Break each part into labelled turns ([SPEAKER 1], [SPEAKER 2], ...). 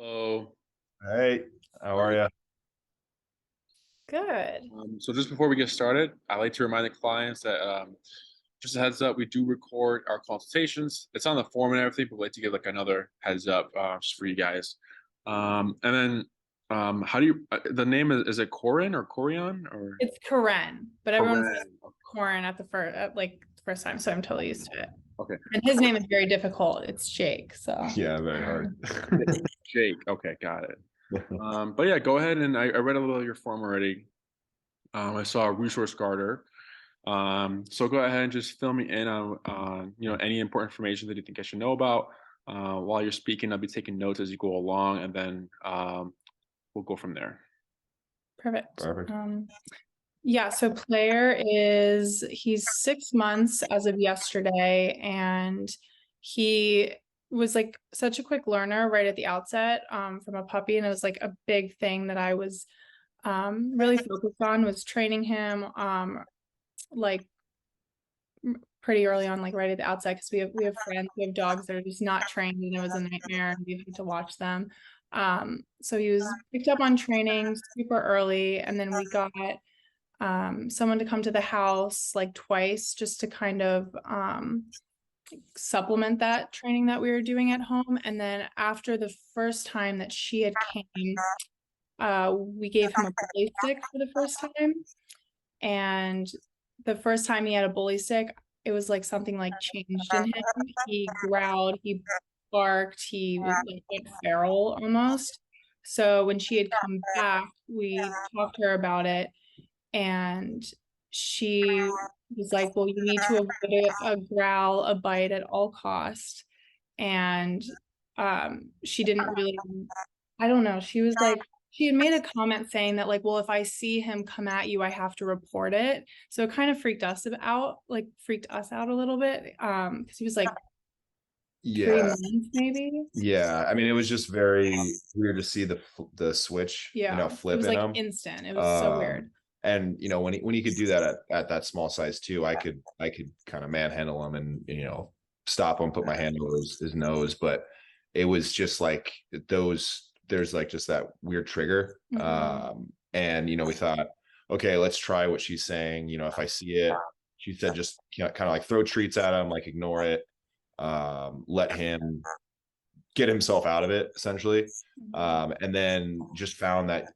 [SPEAKER 1] Hello.
[SPEAKER 2] Hey, how are you?
[SPEAKER 3] Good.
[SPEAKER 1] So just before we get started, I like to remind the clients that just a heads up, we do record our consultations. It's on the form and everything, but we like to give like another heads up just for you guys. And then how do you the name is it Corin or Corian or
[SPEAKER 3] It's Karen, but everyone says
[SPEAKER 1] Corin?
[SPEAKER 3] Corin at the first time, so I'm totally used to it.
[SPEAKER 1] Okay.
[SPEAKER 3] And his name is very difficult. It's Jake, so
[SPEAKER 2] Yeah, very hard.
[SPEAKER 1] Jake. Okay, got it. But yeah, go ahead and I read a little of your form already. I saw a resource garter. So go ahead and just fill me in on any important information that you think I should know about. While you're speaking, I'll be taking notes as you go along, and then we'll go from there.
[SPEAKER 3] perfect.
[SPEAKER 2] Perfect.
[SPEAKER 3] Yeah, so he's 6 months as of yesterday, and he was like such a quick learner right at the outset from a puppy, and it was like a big thing that I was really focused on was training him like pretty early on, like right at the outset, because we have friends we have dogs that are just not trained, and it was a nightmare, and we had to watch them. So he was picked up on training super early, and then we got someone to come to the house like twice just to kind of supplement that training that we were doing at home. And then after the first time that she had came, we gave him a bully stick for the first time. And the first time he had a bully stick, it was like something like changed in him. He growled, he barked, he was like went feral almost. So when she had come back, we talked to her about it, and she was like, well, you need to avoid a growl, a bite at all cost. And she didn't really, I don't know, she was like, she had made a comment saying that like, well, if I see him come at you, I have to report it. So it kind of freaked us out a little bit. Because he was like 3
[SPEAKER 2] Yeah,
[SPEAKER 3] months maybe.
[SPEAKER 2] yeah. I mean, it was just very weird to see the switch,
[SPEAKER 3] Yeah. It
[SPEAKER 2] flip
[SPEAKER 3] was
[SPEAKER 2] in
[SPEAKER 3] like
[SPEAKER 2] him.
[SPEAKER 3] instant. It was so weird.
[SPEAKER 2] And when he could do that at that small size too, I could kind of manhandle him and stop him, put my hand over his nose. But it was just like there's like just that weird trigger. And we thought, okay, let's try what she's saying. If I see it, she said just kind of like throw treats at him, like ignore it, let him get himself out of it essentially. And then just found that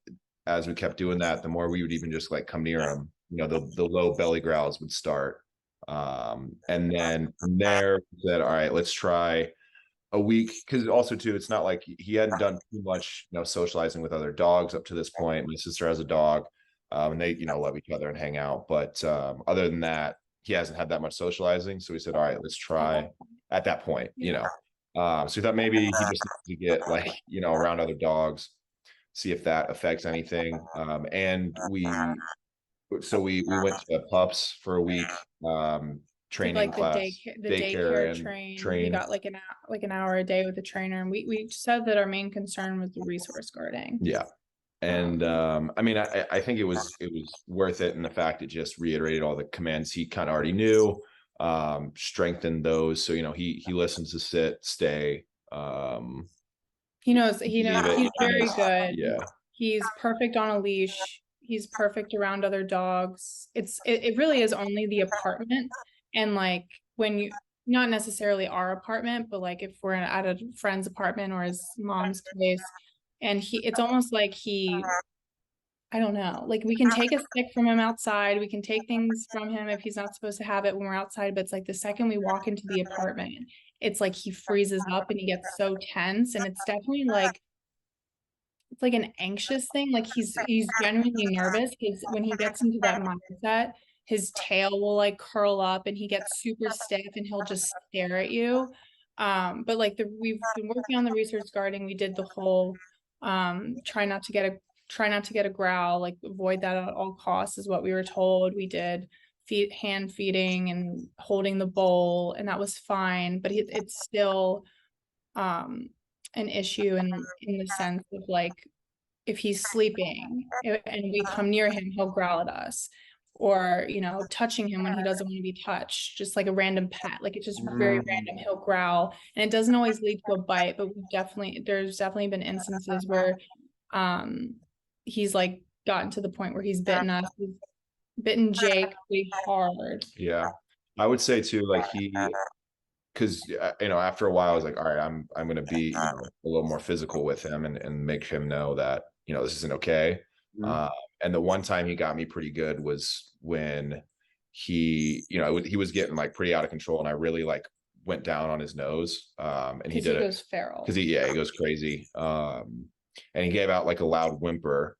[SPEAKER 2] as we kept doing that, the more we would even just like come near him, the low belly growls would start. And then from there we said, all right, let's try a week, because also too, it's not like he hadn't done too much socializing with other dogs up to this point. My sister has a dog, and they love each other and hang out, but other than that, he hasn't had that much socializing. So we said, all right, let's try at that point. So we thought maybe he just needs to get like around other dogs, see if that affects anything. And we went to pups for a week, training
[SPEAKER 3] Like
[SPEAKER 2] class,
[SPEAKER 3] the
[SPEAKER 2] daycare
[SPEAKER 3] daycare
[SPEAKER 2] and
[SPEAKER 3] train. We got like an hour a day with the trainer, and we said that our main concern was the resource guarding.
[SPEAKER 2] Yeah. And I mean, I think it was worth it, and the fact it just reiterated all the commands he kind of already knew, strengthened those. So he listens to sit, stay.
[SPEAKER 3] He knows he's very good.
[SPEAKER 2] Yeah.
[SPEAKER 3] He's perfect on a leash. He's perfect around other dogs. It really is only the apartment, and like when you, not necessarily our apartment, but like if we're at a friend's apartment or his mom's place, and it's almost like I don't know, like we can take a stick from him outside, we can take things from him if he's not supposed to have it when we're outside, but it's like the second we walk into the apartment, it's like he freezes up and he gets so tense, and it's definitely like it's like an anxious thing. Like he's genuinely nervous because when he gets into that mindset, his tail will like curl up and he gets super stiff and he'll just stare at you. But like we've been working on the research guarding. We did the whole try not to get a growl, like avoid that at all costs is what we were told. We did hand feeding and holding the bowl, and that was fine, but it's still an issue in the sense of like if he's sleeping and we come near him, he'll growl at us. or, you know, touching him when he doesn't want to be touched, just like a random pet. Like it's just very random. He'll growl, and it doesn't always lead to a bite, but there's definitely been instances where he's like gotten to the point where he's bitten us. He's bitten Jake pretty hard.
[SPEAKER 2] Yeah. I would say too, like because you know, after a while I was like, all right, I'm going to be, you know, a little more physical with him and make him know that, you know, this isn't okay. And the one time he got me pretty good was when he, you know, he was getting like pretty out of control, and I really like went down on his nose, and he did
[SPEAKER 3] goes feral.
[SPEAKER 2] because he goes crazy, and he gave out like a loud whimper,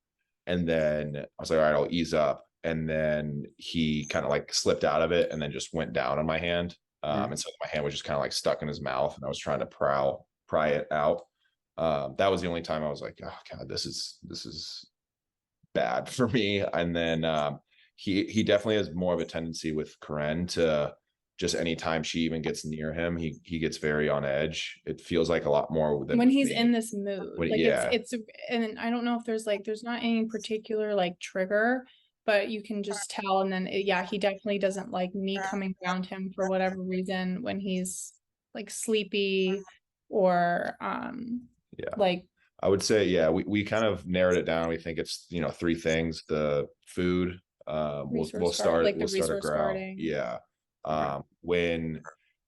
[SPEAKER 2] and then I was like, all right, I'll ease up, and then he kind of like slipped out of it and then just went down on my hand. And so my hand was just kind of like stuck in his mouth, and I was trying to pry it out. That was the only time I was like, oh God, this is bad for me. And then he definitely has more of a tendency with Karen to just anytime she even gets near him, he gets very on edge. It feels like a lot more than
[SPEAKER 3] when he's in this mood.
[SPEAKER 2] When,
[SPEAKER 3] like
[SPEAKER 2] yeah.
[SPEAKER 3] it's and I don't know if there's not any particular like trigger, but you can just tell. And then yeah, he definitely doesn't like me coming around him for whatever reason when he's like sleepy or like
[SPEAKER 2] I would say, yeah, we kind of narrowed it down. We think it's, you know, 3 things: the food, we'll start a growl. Yeah. When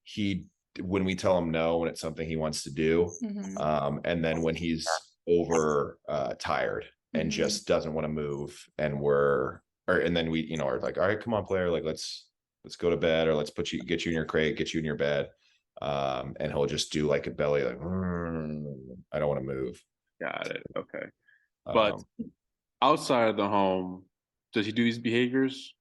[SPEAKER 2] we tell him no when it's something he wants to do, and then when he's over tired and just doesn't want to move, and and then we, you know, are like, all right, come on, player, like let's go to bed, or let's get you in your crate, get you in your bed, and he'll just do like a belly, like I don't want to move.
[SPEAKER 1] Got it. Okay. But outside of the home, does he do these behaviors?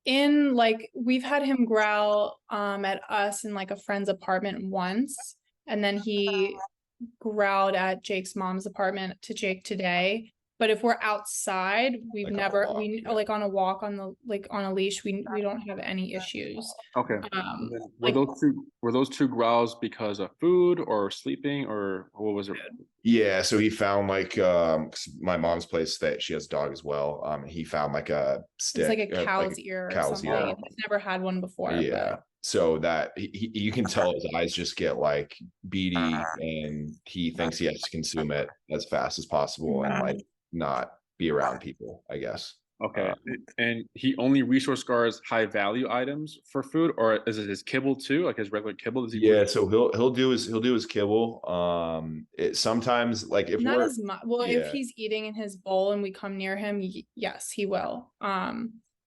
[SPEAKER 3] In like, we've had him growl at us in like a friend's apartment once, and then he growled at Jake's mom's apartment to Jake today. But if we're outside, we've like never like on a walk on a leash, we don't have any issues.
[SPEAKER 1] Okay. Were those two growls because of food or sleeping, or what was it?
[SPEAKER 2] Yeah, so he found like my mom's place, that she has a dog as well. He found like a stick. It's like a
[SPEAKER 3] cow's ear or something. Ear. He's never had one before.
[SPEAKER 2] Yeah. But... So that you can tell his eyes just get like beady, and he thinks he has to consume it as fast as possible and like not be around people, I guess.
[SPEAKER 1] Okay. And he only resource guards high value items for food, or is it his kibble too, like his regular kibble? Does he
[SPEAKER 2] so he'll do his kibble. Sometimes like if
[SPEAKER 3] not as much. Well, if he's eating in his bowl and we come near him, yes, he will.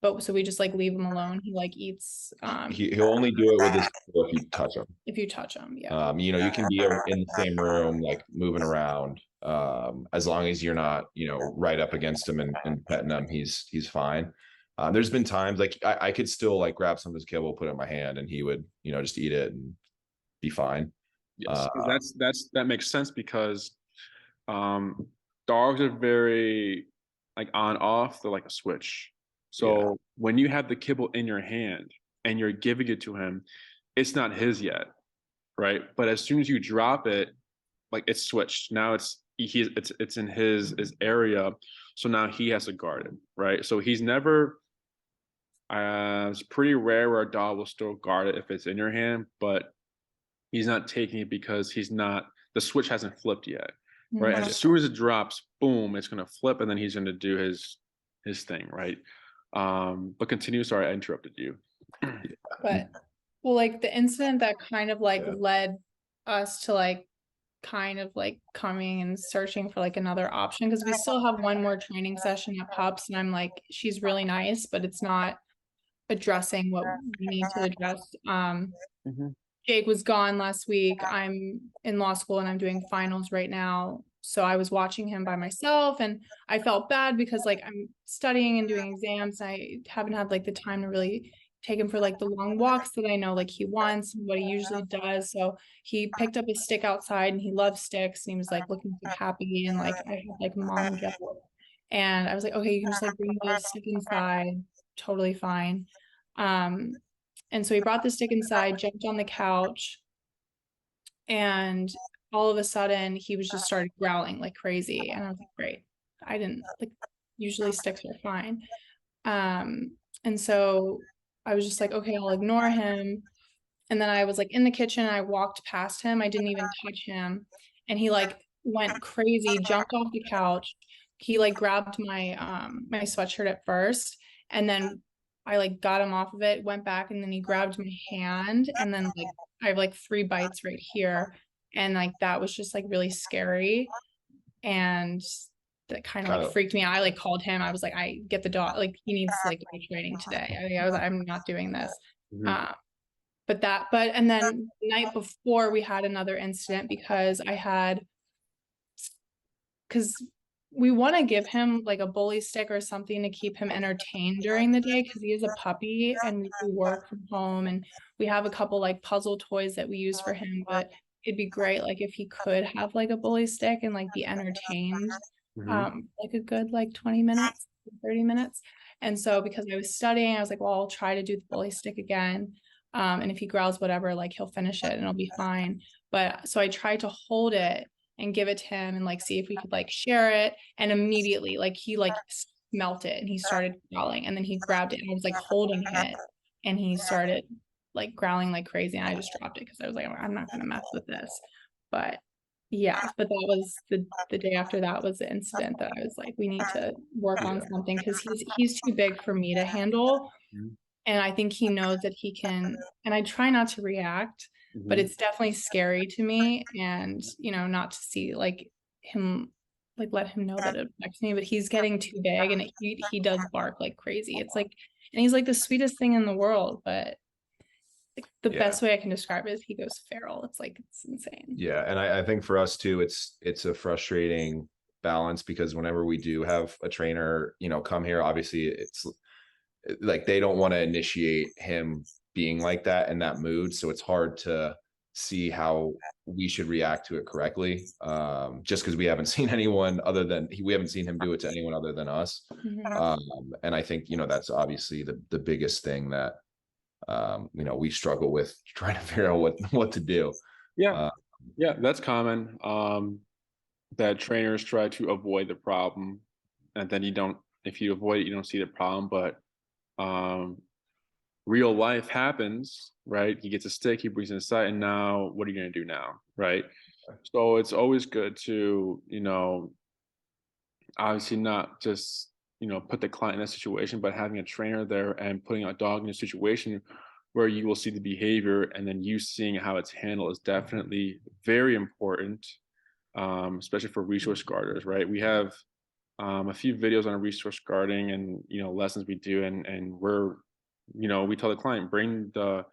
[SPEAKER 3] But so we just like leave him alone. He like eats.
[SPEAKER 2] He'll only do it with his kibble if you touch him.
[SPEAKER 3] If you touch him, yeah.
[SPEAKER 2] You know, you can be in the same room, like moving around. As long as you're not, you know, right up against him and petting him, he's fine. There's been times like I could still like grab some of his kibble, put it in my hand, and he would, you know, just eat it and be fine.
[SPEAKER 1] Yes, that makes sense, because dogs are very like on off. They're like a switch. So when you have the kibble in your hand and you're giving it to him, it's not his yet, right? But as soon as you drop it, like it's switched. Now it's in his area. So now he has to guard it, right? So he's never. It's pretty rare where a dog will still guard it if it's in your hand, but he's not taking it because the switch hasn't flipped yet, right? And as soon as it drops, boom, it's gonna flip, and then he's gonna do his thing, right? But continue. Sorry, I interrupted you.
[SPEAKER 3] But well, like the incident that kind of like led us to like kind of like coming and searching for like another option, because we still have one more training session at Pups, and I'm like, she's really nice, but it's not addressing what we need to address. Jake was gone last week. I'm in law school and I'm doing finals right now. So I was watching him by myself, and I felt bad because like I'm studying and doing exams. I haven't had like the time to really take him for like the long walks that I know like he wants and what he usually does. So he picked up a stick outside, and he loves sticks, and he was like looking so happy, and like I had like mom guilt. And I was like, okay, you can just like bring the stick inside, totally fine. And so he brought the stick inside, jumped on the couch, and all of a sudden he was just started growling like crazy. And I was like, great. I didn't like, usually sticks are fine. And so I was just like, okay, I'll ignore him. And then I was like in the kitchen, I walked past him. I didn't even touch him. And he like went crazy, jumped off the couch. He like grabbed my sweatshirt at first, and then I like got him off of it, went back, and then he grabbed my hand, and then like I have like 3 bites right here. And like that was just like really scary. And that kind of like freaked me out. I like called him. I was like, I get the dog, like he needs like training today. I was like, I'm not doing this.
[SPEAKER 1] Mhm.
[SPEAKER 3] And then the night before we had another incident because we want to give him like a bully stick or something to keep him entertained during the day because he is a puppy and we do work from home, and we have a couple like puzzle toys that we use for him, but it'd be great like if he could have like a bully stick and like be entertained like a good like 20 minutes, 30 minutes. And so because I was studying, I was like, well, I'll try to do the bully stick again. And if he growls whatever, like he'll finish it and it'll be fine. But so I tried to hold it and give it to him and like see if we could like share it. And immediately like he like smelt it and he started growling, and then he grabbed it and I was like holding it and he started like growling like crazy, and I just dropped it because I was like, I'm not gonna mess with this. But yeah, but that was the day after that was the incident that I was like, we need to work on something because he's too big for me to handle.
[SPEAKER 1] Mhm.
[SPEAKER 3] And I think he knows that he can, and I try not to react, but
[SPEAKER 1] Mhm.
[SPEAKER 3] it's definitely scary to me. And, not to see like him, like let him know that it affects me, but he's getting too big and he does bark like crazy. It's like, and he's like the sweetest thing in the world, but like, the
[SPEAKER 2] Yeah.
[SPEAKER 3] best way I can describe it is he goes feral. It's like, it's insane.
[SPEAKER 2] Yeah, and I think for us too, it's a frustrating balance because whenever we do have a trainer, come here, obviously it's like they don't want to initiate him being like that in that mood, so it's hard to see how we should react to it correctly. Just because we haven't seen anyone other than we haven't seen him do it to anyone other than us. And I think that's obviously the biggest thing that we struggle with trying to figure out what to do.
[SPEAKER 1] Yeah,
[SPEAKER 2] Uh,
[SPEAKER 1] yeah, that's common. That trainers try to avoid the problem, and then if you avoid it, you don't see the problem. But um, real life happens, right? He gets a stick, he brings it inside, and now what are you going to do now, right? So it's always good to, obviously not just, put the client in a situation, but having a trainer there and putting a dog in a situation where you will see the behavior and then you seeing how it's handled is definitely very important, especially for resource guarders, right? We have a few videos on resource guarding and lessons we do, and we tell the client bring the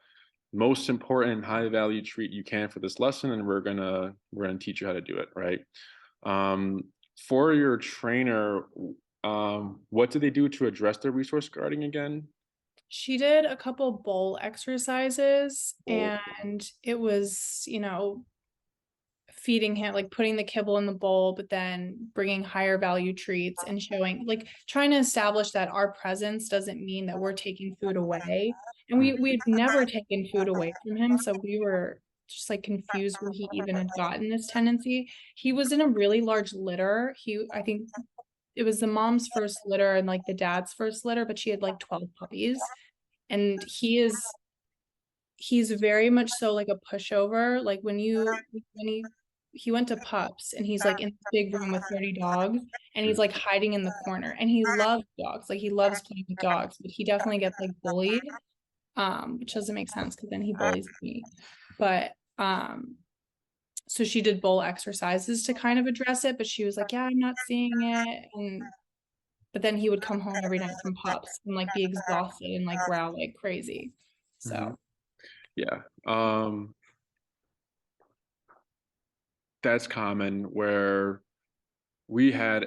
[SPEAKER 1] most important high value treat you can for this lesson, and we're gonna teach you how to do it, right? um, for your trainer, what did they do to address their resource guarding again?
[SPEAKER 3] She did a couple bowl exercises,
[SPEAKER 1] Oh.
[SPEAKER 3] and it was, feeding him, like putting the kibble in the bowl, but then bringing higher value treats and showing, like trying to establish that our presence doesn't mean that we're taking food away. And we'd never taken food away from him, so we were just like confused where he even had gotten this tendency. He was in a really large litter. I think it was the mom's first litter and like the dad's first litter, but she had like 12 puppies. And he's very much so like a pushover. Like when he went to pups and he's like in this big room with 30 dogs and he's like hiding in the corner, and he loves dogs. Like he loves playing with dogs, but he definitely gets like bullied. Which doesn't make sense because then he bullies me. But so she did bowl exercises to kind of address it, but she was like, yeah, I'm not seeing it. But then he would come home every night from pups and like be exhausted and like growl like crazy.
[SPEAKER 1] Mhm.
[SPEAKER 3] So
[SPEAKER 1] Yeah. That's common where we had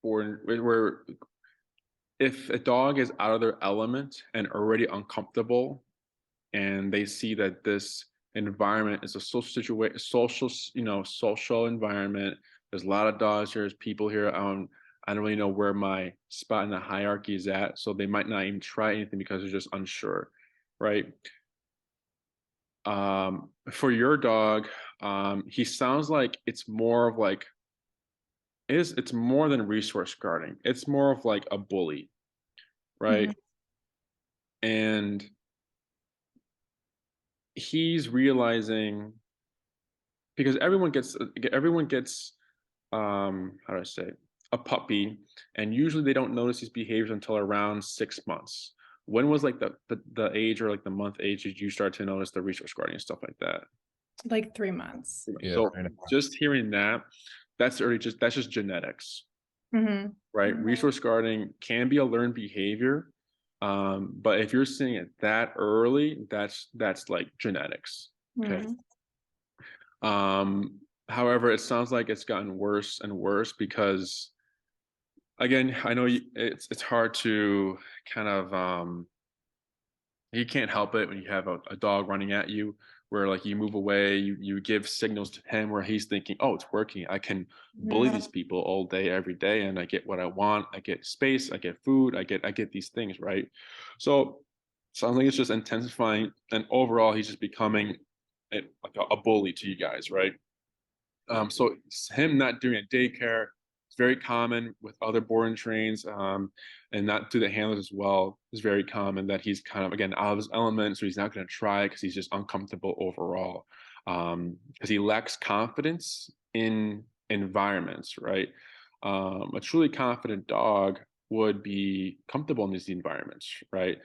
[SPEAKER 1] where if a dog is out of their element and already uncomfortable, and they see that this environment is a social environment. There's a lot of dogs here, there's people here. I don't really know where my spot in the hierarchy is at, so they might not even try anything because they're just unsure, right? For your dog, he sounds like it's more of it's more than resource guarding. It's more of like a bully. right? And he's realizing, because everyone gets how do I say, a puppy, and usually they don't notice these behaviors until around 6 months. When was like the age, or like the month age, did you start to notice the resource guarding and stuff like that?
[SPEAKER 3] Like 3 months.
[SPEAKER 2] Yeah,
[SPEAKER 1] So just hearing that, that's just genetics, right? Resource guarding can be a learned behavior, but if you're seeing it that early, that's like genetics. Okay. However, it sounds like it's gotten worse and worse because, again, I know it's hard to kind of you can't help it when you have a dog running at you, where like you move away, you give signals to him where he's thinking, oh, it's working. I can bully these people all day, every day, and I get what I want. I get space, I get food, I get these things, right? So sounds like it's just intensifying, and overall he's just becoming like a bully to you guys, right? So him not doing a daycare, it's very common with other board and trains, and not to the handlers as well. It's very common that he's kind of, again, out of his element, so he's not going to try because he's just uncomfortable overall, because he lacks confidence in environments, right? A truly confident dog would be comfortable in these environments, right?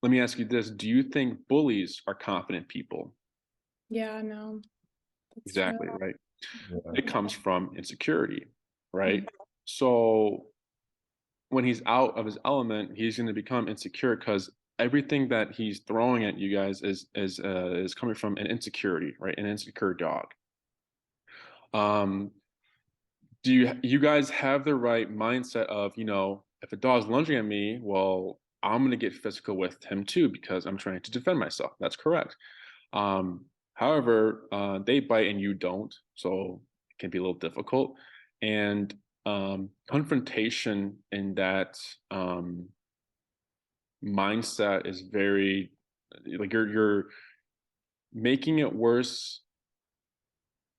[SPEAKER 1] Let me ask you this: do you think bullies are confident people?
[SPEAKER 3] Yeah, no.
[SPEAKER 1] Exactly,
[SPEAKER 3] true.
[SPEAKER 1] right?
[SPEAKER 2] Yeah.
[SPEAKER 1] It comes from insecurity, right? So when he's out of his element, he's going to become insecure because everything that he's throwing at you guys is coming from an insecurity, right? An insecure dog. Do you guys have the right mindset of, if a dog's lunging at me, well, I'm going to get physical with him too because I'm trying to defend myself. That's correct. However, they bite and you don't, so it can be a little difficult. And confrontation in that mindset is very, like, you're making it worse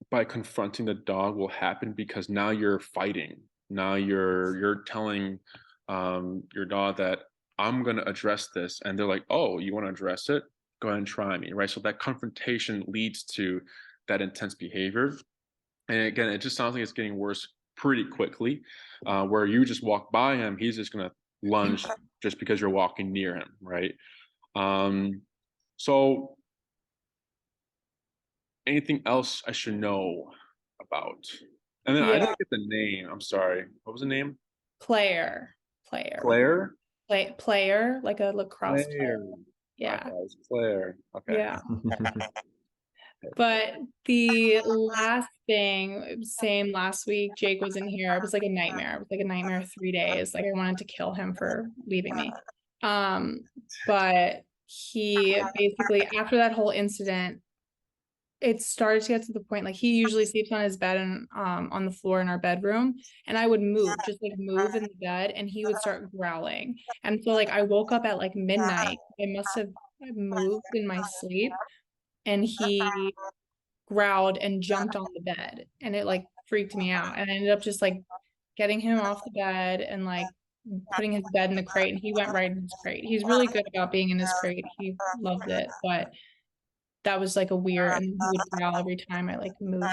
[SPEAKER 1] by confronting the dog will happen because now you're fighting. Now you're telling your dog that I'm going to address this, and they're like, oh, you want to address it? Go ahead and try me, right? So that confrontation leads to that intense behavior, and again, it just sounds like it's getting worse pretty quickly. Where you just walk by him, he's just going to lunge just because you're walking near him, right? So anything else I should know about? And then I
[SPEAKER 3] Yeah.
[SPEAKER 1] didn't get the name. I'm sorry. What was the name?
[SPEAKER 3] Player.
[SPEAKER 1] Claire?
[SPEAKER 3] Player, like a lacrosse player.
[SPEAKER 1] Claire.
[SPEAKER 3] Yeah.
[SPEAKER 1] Okay, it's Claire. Okay.
[SPEAKER 3] Yeah. But the last thing, same last week, Jake was in here. It was like a nightmare. It was like a nightmare 3 days. Like I wanted to kill him for leaving me. But he basically, after that whole incident, it started to get to the point, like he usually sleeps on his bed and on the floor in our bedroom, and I would just move in the bed, and he would start growling. And so like I woke up at like midnight. I must have moved in my sleep, and he growled and jumped on the bed, and it like freaked me out. And I ended up just like getting him off the bed and like putting his bed in the crate, and he went right in his crate. He's really good about being in his crate. He loved it, but that was like a weird, and he would growl every time I like moved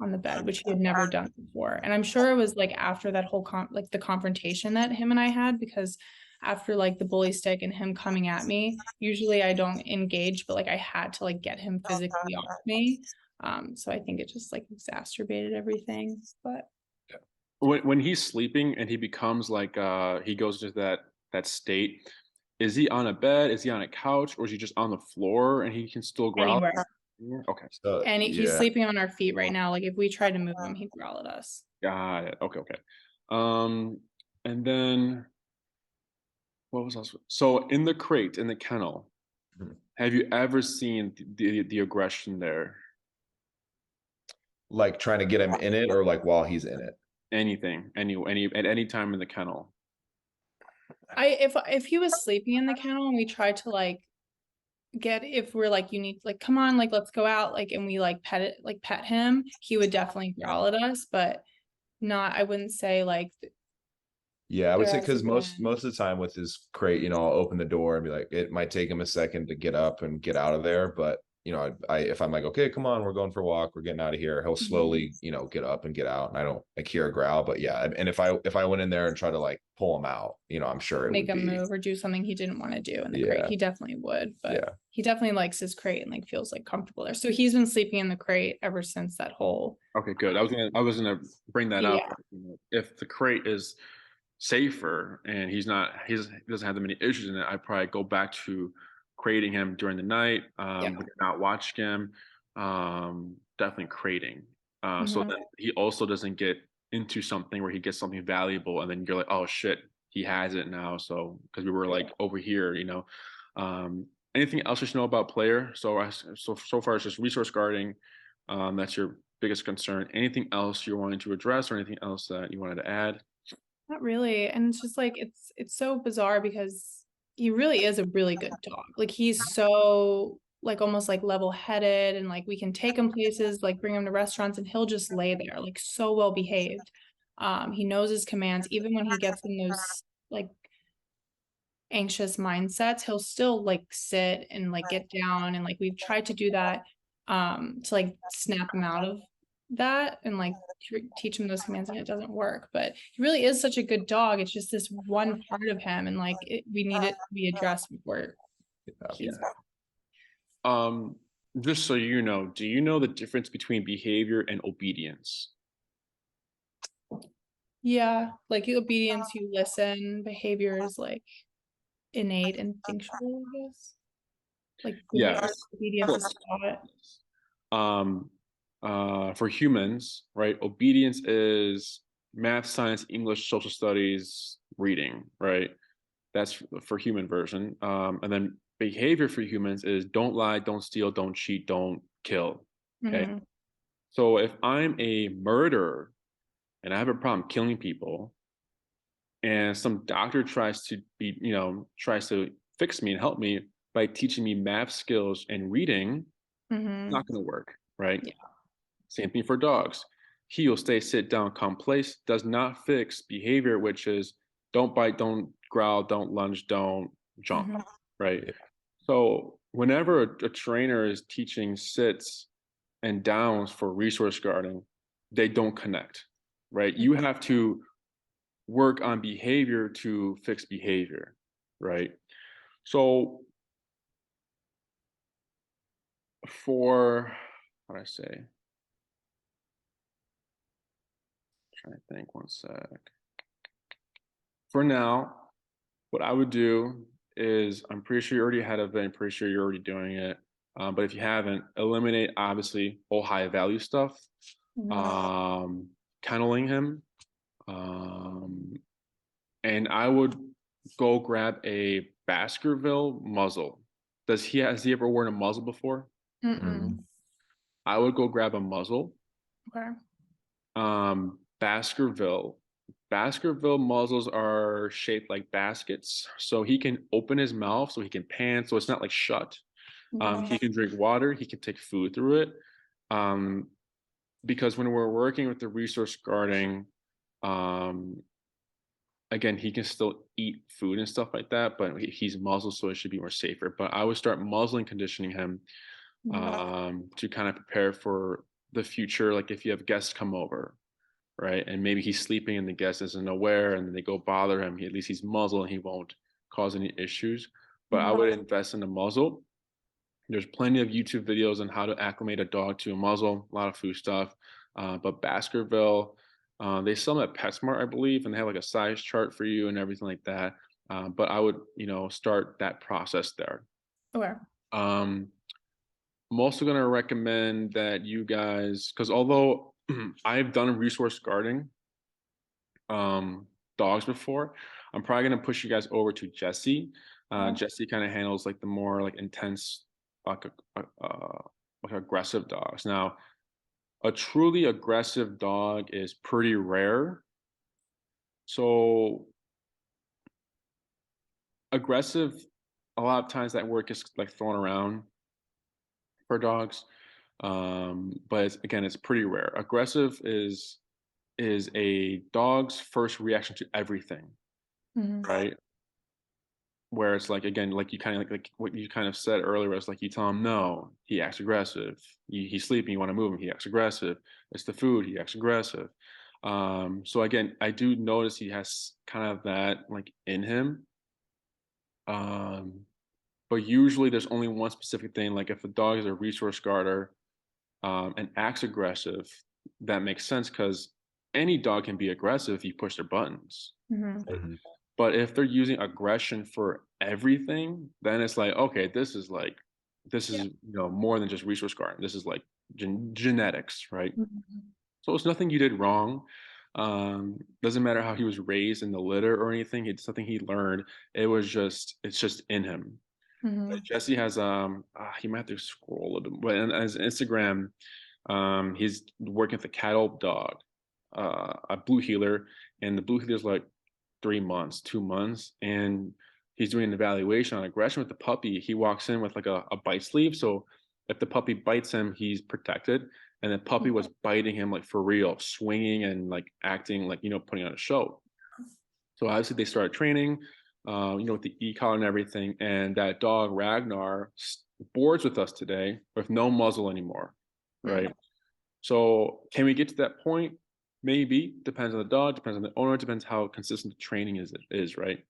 [SPEAKER 3] on the bed, which he had never done before. And I'm sure it was like after that whole like the confrontation that him and I had, because after like the bully stick and him coming at me, usually I don't engage, but like I had to like get him physically off me. So I think it just like exacerbated everything. But
[SPEAKER 1] When he's sleeping and he becomes like he goes to that state, is he on a bed? Is he on a couch? Or is he just on the floor and he can still growl?
[SPEAKER 3] anywhere.
[SPEAKER 1] Okay.
[SPEAKER 2] So,
[SPEAKER 3] And he's sleeping on our feet right now. Like if we tried to move him, he'd growl at us.
[SPEAKER 1] Got it. Okay. And then what was else? So in the crate, in the kennel, have you ever seen the aggression there?
[SPEAKER 2] like trying to get him in it, or like while he's in it?
[SPEAKER 1] Anything, at any time in the kennel?
[SPEAKER 3] If he was sleeping in the kennel and we tried to like if we're like, you need like, come on, like let's go out, like, and we like pet him, he would definitely growl at us, but not, I wouldn't say like
[SPEAKER 2] Yeah, I would
[SPEAKER 3] There
[SPEAKER 2] say
[SPEAKER 3] has
[SPEAKER 2] because most
[SPEAKER 3] been.
[SPEAKER 2] most of the time with his crate, I'll open the door and be like, it might take him a second to get up and get out of there, but I if I'm like, okay, come on, we're going for a walk, we're getting out of here, he'll
[SPEAKER 3] Mhm.
[SPEAKER 2] slowly, get up and get out, and I don't like hear a growl, but yeah, and if I went in there and try to like pull him out, I'm sure it
[SPEAKER 3] Make
[SPEAKER 2] would
[SPEAKER 3] him
[SPEAKER 2] be,
[SPEAKER 3] move or do something he didn't want to do in the crate.
[SPEAKER 2] yeah,
[SPEAKER 3] He definitely would, but
[SPEAKER 2] yeah,
[SPEAKER 3] he definitely likes his crate and like feels like comfortable there. So he's been sleeping in the crate ever since that whole.
[SPEAKER 1] Okay, good. I was gonna bring that up.
[SPEAKER 3] Yeah.
[SPEAKER 1] If the crate is safer and he doesn't have that many issues in it, I'd probably go back to crating him during the night,
[SPEAKER 3] Yeah.
[SPEAKER 1] when you're not watching him, definitely crating. So
[SPEAKER 3] Mhm.
[SPEAKER 1] then he also doesn't get into something where he gets something valuable and then you're like, oh shit, he has it now. So because we were like over here, anything else you should know about player? So far it's just resource guarding. That's your biggest concern. Anything else you're wanting to address or anything else that you wanted to add?
[SPEAKER 3] Not really. And it's just like it's so bizarre because he really is a really good dog. Like he's so like almost like level-headed and like we can take him places, like bring him to restaurants and he'll just lay there like so well behaved. He knows his commands even when he gets in those like anxious mindsets, he'll still like sit and like get down and like we've tried to do that to like snap him out of that and like teach him those commands and it doesn't work. But he really is such a good dog. It's just this one part of him and like we need it to be addressed before
[SPEAKER 1] Yeah.
[SPEAKER 3] he's
[SPEAKER 1] Um, just so you know, do you know the difference between behavior and obedience?
[SPEAKER 3] yeah, like obedience, you listen, behavior is like innate instinctual, I guess. Like
[SPEAKER 1] Yes.
[SPEAKER 3] obedience is taught.
[SPEAKER 1] Um, for humans, right? Obedience is math, science, English, social studies, reading, right? That's for human version. And then behavior for humans is don't lie, don't steal, don't cheat, don't kill. Okay.
[SPEAKER 3] Mhm.
[SPEAKER 1] So if I'm a murderer and I have a problem killing people, and some doctor tries to fix me and help me by teaching me math skills and reading,
[SPEAKER 3] Mhm.
[SPEAKER 1] not going to work, right?
[SPEAKER 3] Yeah.
[SPEAKER 1] Same thing for dogs. Heel, stay, sit down, come, place does not fix behavior, which is don't bite, don't growl, don't lunge, don't jump,
[SPEAKER 3] Mhm.
[SPEAKER 1] right?
[SPEAKER 2] yeah,
[SPEAKER 1] So whenever a trainer is teaching sits and downs for resource guarding, they don't connect, right? You have to work on behavior to fix behavior, right? So for how do I say? Trying to think one sec. For now, what I would do is I'm pretty sure you already had a vet, I'm pretty sure you're already doing it. But if you haven't, eliminate obviously all high value stuff.
[SPEAKER 3] Mhm.
[SPEAKER 1] Um, kenneling him. Um, and I would go grab a Baskerville muzzle. Has he ever worn a muzzle before?
[SPEAKER 3] Mm-mm.
[SPEAKER 1] I would go grab a muzzle.
[SPEAKER 3] Okay.
[SPEAKER 1] Baskerville. Baskerville muzzles are shaped like baskets, so he can open his mouth, so he can pant, so it's not like shut.
[SPEAKER 3] Mhm.
[SPEAKER 1] He can drink water, he can take food through it. Um, because when we're working with the resource guarding, um, again, he can still eat food and stuff like that, but he's muzzled, so it should be more safer. But I would start muzzling conditioning him,
[SPEAKER 3] Mhm.
[SPEAKER 1] to kind of prepare for the future, like if you have guests come over, right? And maybe he's sleeping and the guest isn't aware and they go bother him. At least he's muzzled and he won't cause any issues. But I
[SPEAKER 3] Mhm.
[SPEAKER 1] would invest in a muzzle. There's plenty of YouTube videos on how to acclimate a dog to a muzzle, a lot of food stuff. But Baskerville, they sell them at PetSmart, I believe, and they have like a size chart for you and everything like that. But I would, start that process there.
[SPEAKER 3] Okay.
[SPEAKER 1] Um, I'm also going to recommend that you guys, because although I've done resource guarding um, dogs before, I'm probably going to push you guys over to Jesse.
[SPEAKER 3] Okay.
[SPEAKER 1] Jesse kind of handles like the more like intense, like like aggressive dogs. Now, a truly aggressive dog is pretty rare. So aggressive, a lot of times that word gets like thrown around for dogs. But again, it's pretty rare. Aggressive is a dog's first reaction to everything. right? Where it's like, again, like you kind of like what you kind of said earlier, it's like you tell him no, he acts aggressive. He's sleeping, you want to move him, he acts aggressive. It's the food, he acts aggressive. So again, I do notice he has kind of that like in him. But usually there's only one specific thing. Like if a dog is a resource guarder and acts aggressive, that makes sense because any dog can be aggressive if you push their buttons. But if they're using aggression for everything, then it's like, okay, this is more than just resource guarding. This is like genetics, right? So it's nothing you did wrong. Doesn't matter how he was raised in the litter or anything. It's something he learned. It's just in him. Jesse has he might have to scroll a little bit, but on his Instagram, he's working with a cattle dog, a blue heeler, and the blue heeler's like 3 months, 2 months, and he's doing an evaluation on aggression with the puppy. He walks in with like a bite sleeve, so if the puppy bites him, he's protected. And the puppy was biting him like for real, swinging and like acting like putting on a show. So obviously they started training, with the e-collar and everything. And that dog Ragnar boards with us today with no muzzle anymore, right? So can we get to that point? Maybe. Depends on the dog, depends on the owner, depends how consistent the training is, right?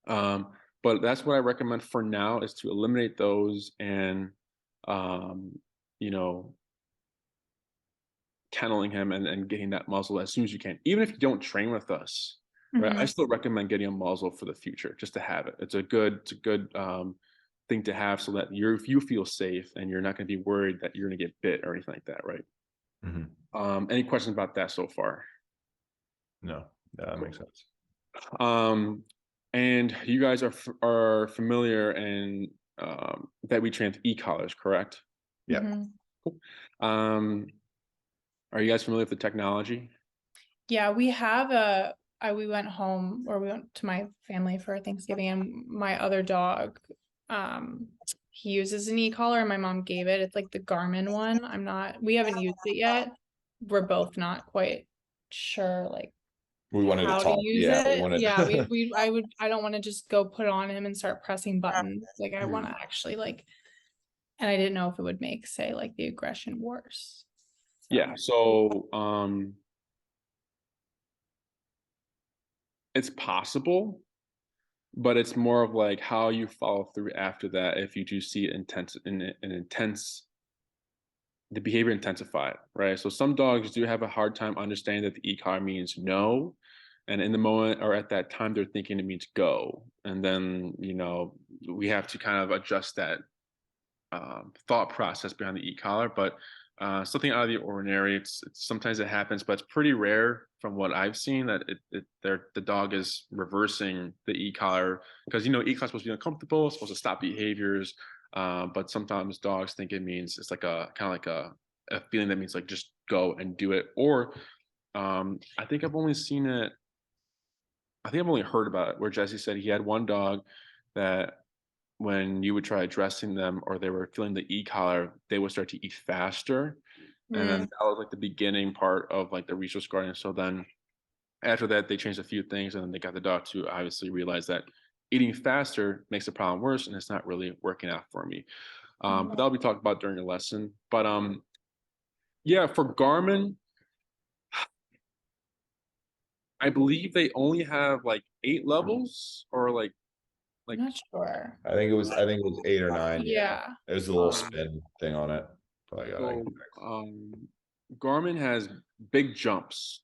[SPEAKER 1] But that's what I recommend for now, is to eliminate those and kenneling him and getting that muzzle as soon as you can. Even if you don't train with us, right? I still recommend getting a muzzle for the future just to have it. It's a good thing to have so that you feel safe and you're not going to be worried that you're going to get bit or anything like that, right? Any questions about that so far?
[SPEAKER 2] No, that makes sense.
[SPEAKER 1] And you guys are familiar and that we train with e-collars, correct?
[SPEAKER 2] Yeah.
[SPEAKER 1] Cool. Are you guys familiar with the technology?
[SPEAKER 3] Yeah, we have we went home, or we went to my family for Thanksgiving, and my other dog, he uses an e-collar, and my mom gave it. It's like the Garmin one. We haven't used it yet. We're both not quite sure, like,
[SPEAKER 2] we wanted
[SPEAKER 3] how
[SPEAKER 2] to talk.
[SPEAKER 3] use
[SPEAKER 2] Yeah,
[SPEAKER 3] it. I don't want to just go put it on him and start pressing buttons. Like, I want to actually and I didn't know if it would make, say, like, the aggression worse.
[SPEAKER 1] Yeah, so it's possible, but it's more of like how you follow through after that. If you do see the behavior intensify, right? So some dogs do have a hard time understanding that the e-collar means no, and in the moment or at that time they're thinking it means go, and then we have to kind of adjust that thought process behind the e-collar. But something out of the ordinary. It's sometimes it happens, but it's pretty rare from what I've seen that the dog is reversing the e-collar, because e-collar is supposed to be uncomfortable, it's supposed to stop behaviors, but sometimes dogs think it means, it's like a kind of like a feeling that means like just go and do it. Or I think I've only heard about it where Jesse said he had one dog that when you would try addressing them or they were feeling the e-collar, they would start to eat faster. And then that was like the beginning part of like the resource guarding. So then after that, they changed a few things, and then they got the dog to obviously realize that eating faster makes the problem worse, and it's not really working out for me. But that'll be talked about during your lesson. But yeah, for Garmin, I believe they only have like 8 levels, or like
[SPEAKER 3] I'm not sure.
[SPEAKER 2] I think it was 8 or 9.
[SPEAKER 3] Yeah.
[SPEAKER 2] There's a little spin thing on it.
[SPEAKER 1] So Garmin has big jumps.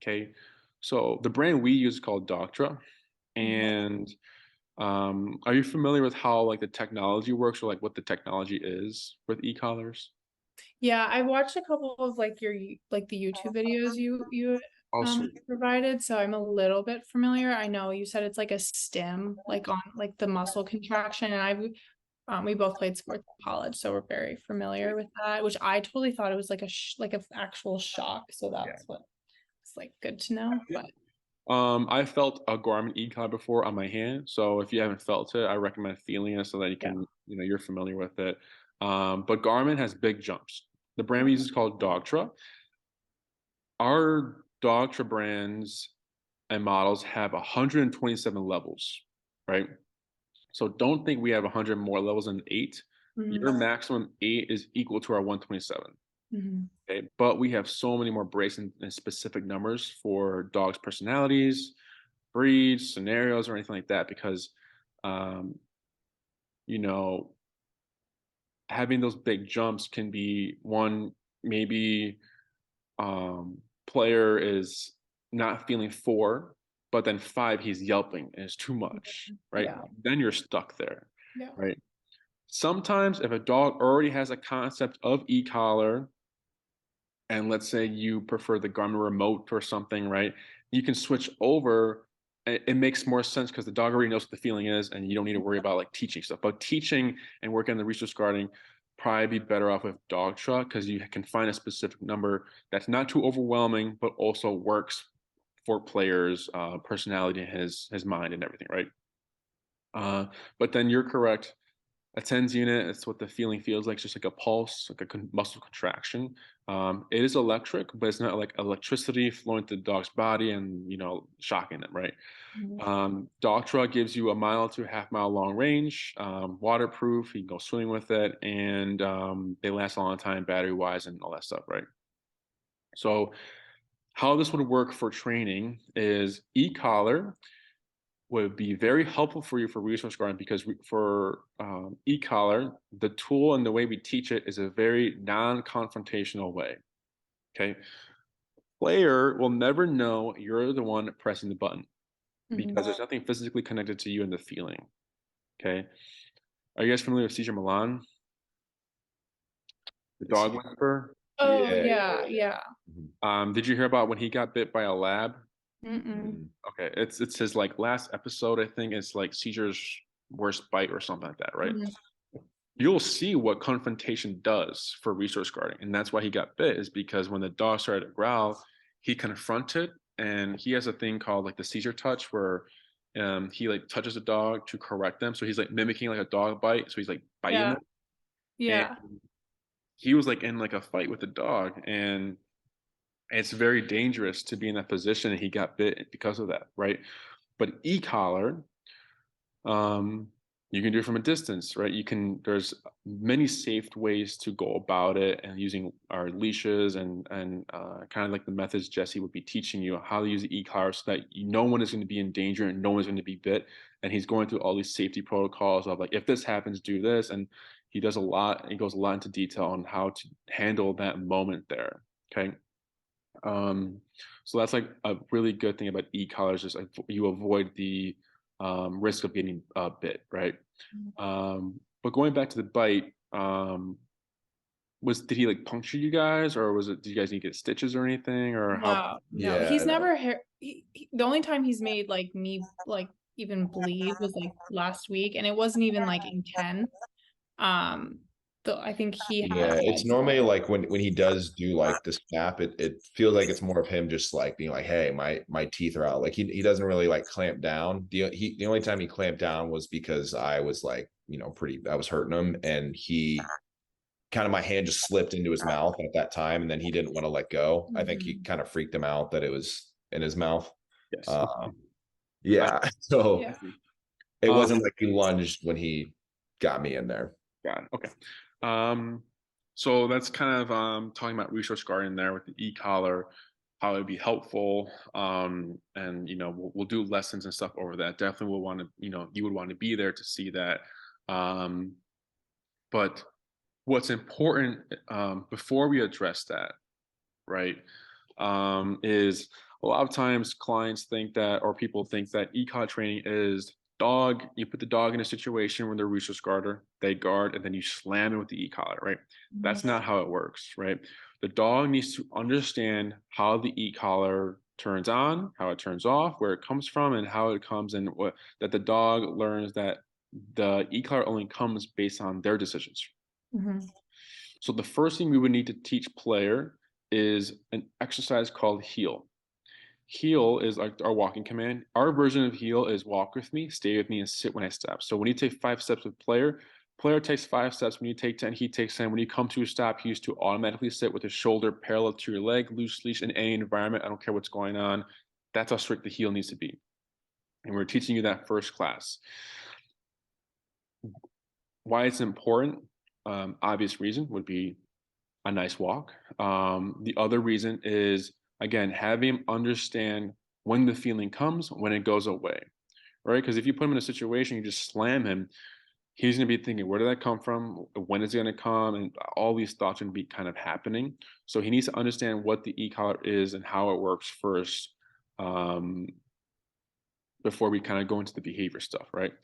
[SPEAKER 1] Okay, so the brand we use is called Doctra. And are you familiar with how like the technology works, or like what the technology is with e-collars?
[SPEAKER 3] Yeah, I watched a couple of like the YouTube videos you provided, so I'm a little bit familiar. I know you said it's like a stim, like on like the muscle contraction, and we both played sports in college, so we're very familiar with that. Which I totally thought it was like an actual shock, so that's what it's like good to know. But
[SPEAKER 1] I felt a Garmin e-collar before on my hand, so if you haven't felt it, I recommend feeling it so that you can you're familiar with it. But Garmin has big jumps. The brand we use is called Dogtra. Our Dogtra brands and models have 127 levels, right? So don't think we have 100 more levels than 8. Your maximum 8 is equal to our 127. Okay, but we have so many more breaks and specific numbers for dogs' personalities, breeds, scenarios, or anything like that, because you know, having those big jumps can be one, maybe player is not feeling 4, but then 5 he's yelping and it's too much, right?
[SPEAKER 3] Yeah.
[SPEAKER 1] Then you're stuck there,
[SPEAKER 3] Yeah.
[SPEAKER 1] right? Sometimes if a dog already has a concept of e-collar, and let's say you prefer the Garmin remote or something, right? You can switch over. It makes more sense because the dog already knows what the feeling is, and you don't need to worry about like teaching stuff. But teaching and working on the research guarding, probably be better off with dog truck because you can find a specific number that's not too overwhelming, but also works for players' personality, and his mind, and everything, right? But then you're correct. A TENS unit, it's what the feeling feels like, just like a pulse, like a muscle contraction. It is electric, but it's not like electricity flowing through the dog's body and, shocking them, right? Dog truck gives you a mile to a half-mile long range, waterproof, you can go swimming with it, and they last a long time battery-wise and all that stuff, right? So how this would work for training is e-collar would be very helpful for you for resource guarding because for e-collar, the tool and the way we teach it is a very non-confrontational way. Okay. Player will never know you're the one pressing the button because there's nothing physically connected to you in the feeling. Okay. Are you guys familiar with Caesar Milan? The dog whisperer?
[SPEAKER 3] Oh, yeah.
[SPEAKER 1] Did you hear about when he got bit by a lab?
[SPEAKER 3] Mm-mm.
[SPEAKER 1] Okay, it's his like last episode. I think it's like Caesar's worst bite or something like that, right? You'll see what confrontation does for resource guarding, and that's why he got bit. Is because when the dog started to growl, he confronted, and he has a thing called like the Caesar touch, where he like touches the dog to correct them. So he's like mimicking like a dog bite. So he's like biting
[SPEAKER 3] Yeah.
[SPEAKER 1] them.
[SPEAKER 3] Yeah.
[SPEAKER 1] And he was like in like a fight with the dog, and it's very dangerous to be in that position, and he got bit because of that, right? But e-collar, um, you can do it from a distance, right? There's many safe ways to go about it, and using our leashes and kind of like the methods Jesse would be teaching you how to use the e-collar so that no one is going to be in danger and no one's going to be bit. And he's going through all these safety protocols of like, if this happens, do this. And he does a lot, he goes a lot into detail on how to handle that moment there. Okay. So that's like a really good thing about e-collars is like you avoid the risk of getting bit, right? But going back to the bite, did he like puncture you guys, or did you guys need to get stitches or anything, or how?
[SPEAKER 3] No. He's never the only time he's made like me like even bleed was like last week, and it wasn't even like intense. I think he has
[SPEAKER 2] It's normally like when he does do like the snap, it feels like it's more of him just like being like, hey, my teeth are out. Like he doesn't really like clamp down. The only time he clamped down was because I was like, I was hurting him, and he kind of, my hand just slipped into his mouth at that time, and then he didn't want to let go. I think he kind of freaked him out that it was in his mouth.
[SPEAKER 1] Yes.
[SPEAKER 2] So
[SPEAKER 3] Yeah.
[SPEAKER 2] it wasn't like he lunged when he got me in there.
[SPEAKER 1] Got it. Okay. So that's kind of talking about resource guarding there with the e-collar, how it would be helpful. And we'll do lessons and stuff over that. Definitely will want to, you would want to be there to see that. But what's important before we address that, right, is a lot of times clients think that, or people think that e-collar training is you put the dog in a situation where they're resource guarder, they guard, and then you slam it with the e-collar, right? That's not how it works, right? The dog needs to understand how the e-collar turns on, how it turns off, where it comes from, and how it comes, and that the dog learns that the e-collar only comes based on their decisions. So the first thing we would need to teach player is an exercise called heel. Heel is like our walking command. Our version of heel is walk with me, stay with me, and sit when I step. So when you take 5 steps with player takes 5 steps. When you take 10, he takes 10. When you come to a stop, he used to automatically sit with his shoulder parallel to your leg, loose leash in any environment. I don't care what's going on. That's how strict the heel needs to be. And we're teaching you that first class. Why it's important, obvious reason would be a nice walk. The other reason is, again, having him understand when the feeling comes, when it goes away, right? Because if you put him in a situation, you just slam him, he's going to be thinking, where did that come from? When is it going to come? And all these thoughts are going to be kind of happening. So he needs to understand what the e-collar is and how it works first, before we kind of go into the behavior stuff, right?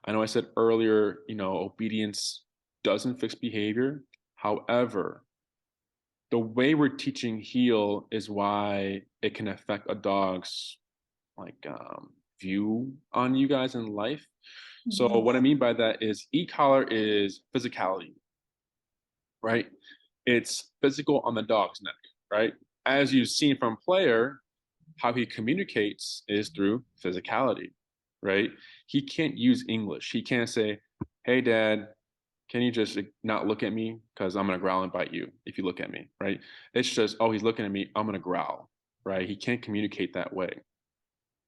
[SPEAKER 1] I know I said earlier, obedience doesn't fix behavior. However, the way we're teaching heel is why it can affect a dog's view on you guys in life. So what I mean by that is e-collar is physicality, right? It's physical on the dog's neck, right? As you've seen from Player, how he communicates is through physicality, right? He can't use English. He can't say, hey, Dad, can you just not look at me? Because I'm going to growl and bite you if you look at me, right? It's just, oh, he's looking at me, I'm going to growl, right? He can't communicate that way.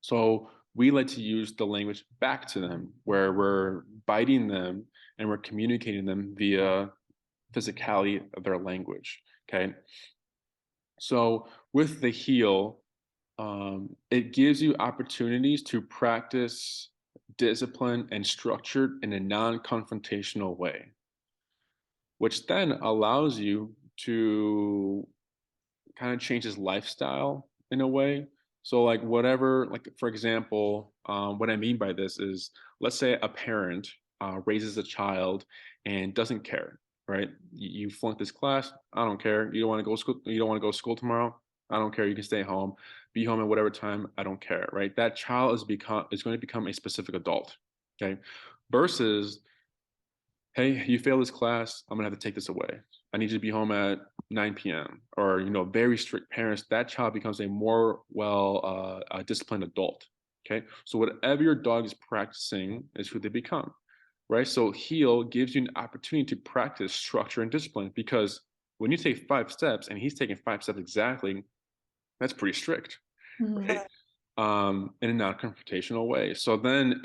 [SPEAKER 1] So we like to use the language back to them, where we're biting them and we're communicating them via physicality of their language, okay? So with the heel, it gives you opportunities to practice discipline and structure in a non-confrontational way, which then allows you to kind of change his lifestyle in a way. So like whatever, like for example, what I mean by this is, let's say a parent raises a child and doesn't care, right? You flunked this class, I don't care. You don't want to go to school, you don't want to go to school tomorrow, I don't care. You can stay home, be home at whatever time, I don't care, right? That child is going to become a specific adult, okay? Versus, hey, you failed this class, I'm gonna have to take this away. I need you to be home at 9 p.m. Or, very strict parents, that child becomes a more disciplined adult, okay? So whatever your dog is practicing is who they become, right? So heel gives you an opportunity to practice structure and discipline, because when you take 5 steps and he's taking 5 steps exactly, that's pretty strict, right? In a non-confrontational way. So then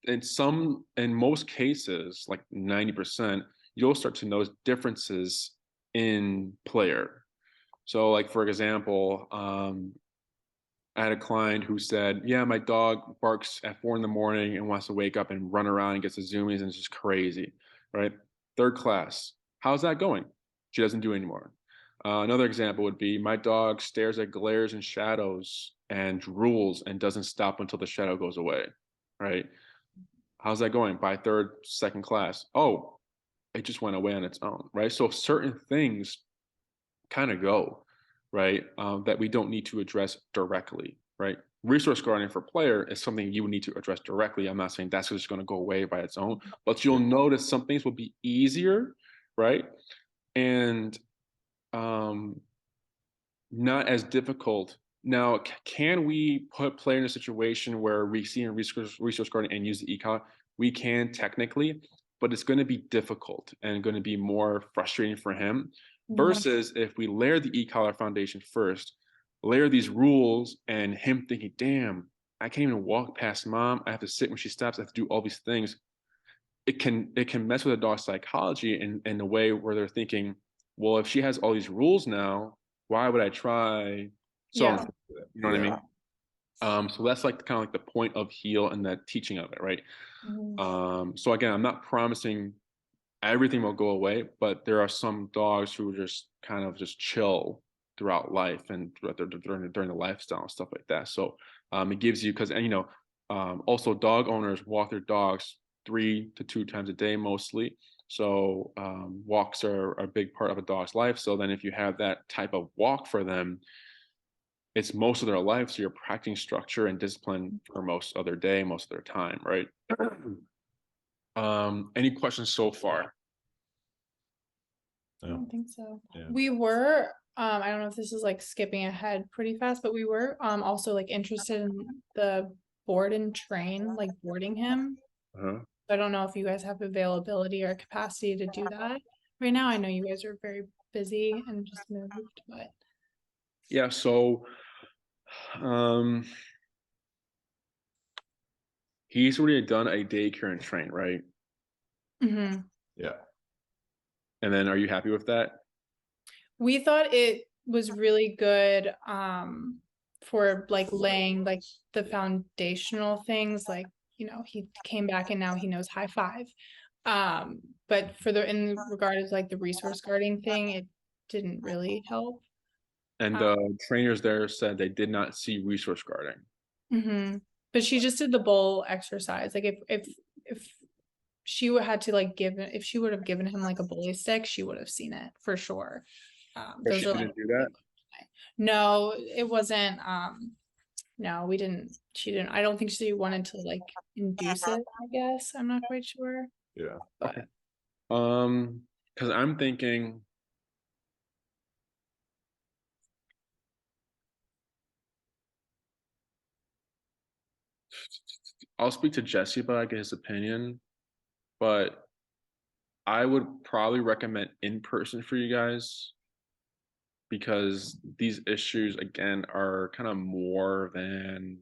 [SPEAKER 1] in most cases, like 90%, you'll start to notice differences in Player. So like, for example, I had a client who said, yeah, my dog barks at 4 a.m. and wants to wake up and run around and gets the zoomies and it's just crazy, right? 3rd class, how's that going? She doesn't do anymore. Another example would be, my dog stares at glares and shadows and drools and doesn't stop until the shadow goes away, right? How's that going? By 3rd, 2nd class, oh, it just went away on its own, right? So certain things kind of go, right? That we don't need to address directly, right? Resource guarding for Player is something you would need to address directly. I'm not saying that's just going to go away by its own, but you'll notice some things will be easier, right? And not as difficult. Now, can we put Player in a situation where we see in resource guarding and use the e-collar? We can technically, but it's going to be difficult and going to be more frustrating for him. Versus if we layer the e-collar foundation first, layer these rules, and him thinking, damn, I can't even walk past mom, I have to sit when she stops, I have to do all these things. It can mess with a dog's psychology in a way where they're thinking, well, if she has all these rules now, why would I try? So
[SPEAKER 3] Yeah.
[SPEAKER 1] you know what I mean? So that's like kind of like the point of heel and that teaching of it, right? So again, I'm not promising everything will go away, but there are some dogs who just kind of just chill throughout life and during the lifestyle and stuff like that. So it gives you, because also dog owners walk their dogs 3 to 2 times a day mostly. So walks are a big part of a dog's life. So then if you have that type of walk for them, it's most of their life. So you're practicing structure and discipline for most of their day, most of their time, right? Any questions so far?
[SPEAKER 3] I don't think so.
[SPEAKER 2] Yeah.
[SPEAKER 3] We were, I don't know if this is like skipping ahead pretty fast, but we were also like interested in the board and train, like boarding him. I don't know if you guys have availability or capacity to do that right now. I know you guys are very busy and just moved, but
[SPEAKER 1] Yeah, so he's already done a daycare and train, right?
[SPEAKER 3] Mm-hmm.
[SPEAKER 2] Yeah.
[SPEAKER 1] And then are you happy with that?
[SPEAKER 3] We thought it was really good for like laying like the foundational things, like, you know, he came back and now he knows high five. But for the in regards like the resource guarding thing, it didn't really help.
[SPEAKER 1] And the trainers there said they did not see resource guarding.
[SPEAKER 3] Mm-hmm. But she just did the bowl exercise. Like if she would had to like if she would have given him like a bully stick, she would have seen it for sure.
[SPEAKER 1] But
[SPEAKER 3] Those
[SPEAKER 1] she
[SPEAKER 3] are
[SPEAKER 1] didn't
[SPEAKER 3] like
[SPEAKER 1] do that.
[SPEAKER 3] no, it wasn't. No, we didn't. She didn't. I don't think she wanted to like induce it. I guess I'm not quite sure.
[SPEAKER 2] Yeah.
[SPEAKER 3] But
[SPEAKER 1] Because I'm thinking. I'll speak to Jesse about, I get his opinion, but I would probably recommend in person for you guys because these issues again are kind of more than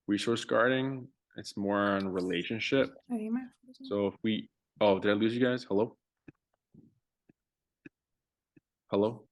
[SPEAKER 1] resource guarding. It's more on relationship.
[SPEAKER 3] I think my
[SPEAKER 1] So if we, oh, did I lose you guys? Hello? Hello?